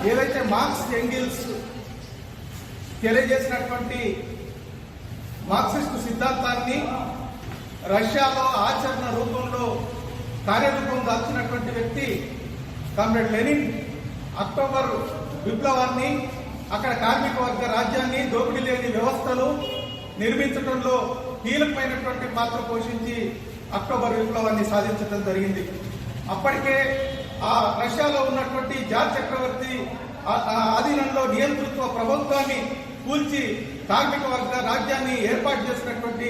ఏదైతే marks Engels తెలియజేసినటువంటి Marxist సిద్ధాంతాన్ని రష్యాలో ఆచరణ రూపంలో కార్యరూపం దాల్చినటువంటి వ్యక్తి కామ్రేడ్ లెనిన్ అక్టోబర్ విప్లవాన్ని, అక్కడ కార్మిక వర్గ రాజ్యాన్ని, దోపిడీ లేని వ్యవస్థను నిర్మించడంలో కీలకమైనటువంటి పాత్ర పోషించి అక్టోబర్ విప్లవాన్ని సాధించడం జరిగింది. అప్పటికే ఆ రష్యాలో ఉన్నటువంటి జార్ చక్రవర్తి ఆధీనంలో నియంతృత్వ ప్రభుత్వాన్ని కూల్చి కార్మిక వర్గ రాజ్యాన్ని ఏర్పాటు చేసినటువంటి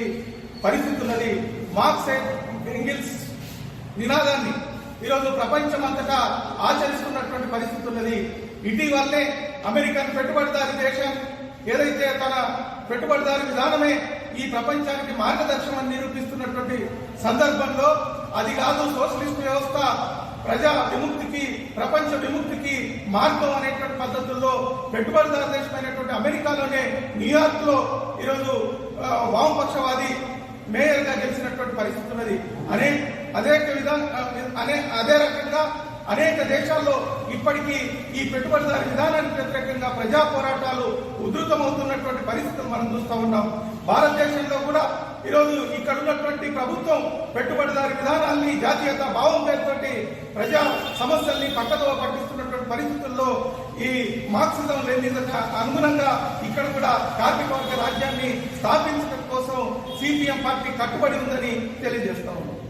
పరిస్థితి ఉన్నది. మార్క్స్ ఎంగిల్స్ నినాదాన్ని ఈరోజు ప్రపంచమంతటా ఆచరిస్తున్నటువంటి పరిస్థితి ఉన్నది. ఇటీవలనే అమెరికన్ పెట్టుబడిదారి దేశం ఏదైతే తన పెట్టుబడిదారి విధానమే ఈ ప్రపంచానికి మార్గదర్శనం నిరూపిస్తున్నటువంటి సందర్భంలో అది కాదు సోషలిస్ట్ వ్యవస్థ ప్రజా విముక్తికి, ప్రపంచ విముక్తికి మార్గం అనేటువంటి పద్ధతుల్లో పెట్టుబడిదారు దేశమైనటువంటి అమెరికాలోనే న్యూయార్క్ లో ఈరోజు వామపక్షవాది మేయర్ గా గెలిచినటువంటి పరిస్థితి ఉన్నది. అదే రకంగా అనేక దేశాల్లో ఇప్పటికీ ఈ పెట్టుబడిదారి విధానానికి వ్యతిరేకంగా ప్రజా పోరాటాలు ఉధృతమవుతున్నటువంటి పరిస్థితులు మనం చూస్తూ ఉన్నాం. భారతదేశంలో కూడా ఈరోజు ఇక్కడ ఉన్నటువంటి ప్రభుత్వం పెట్టుబడిదారి విధానాన్ని జాతీయత భావం పేరుతోటి ప్రజా సమస్యల్ని పక్కదోవ పట్టిస్తున్నటువంటి పరిస్థితుల్లో ఈ మార్క్సిజం లెనినిజం అనుగుణంగా ఇక్కడ కూడా కార్మిక వర్గ రాజ్యాన్ని స్థాపించడం కోసం సిపిఎం పార్టీ కట్టుబడి ఉందని తెలియజేస్తా ఉన్నాం.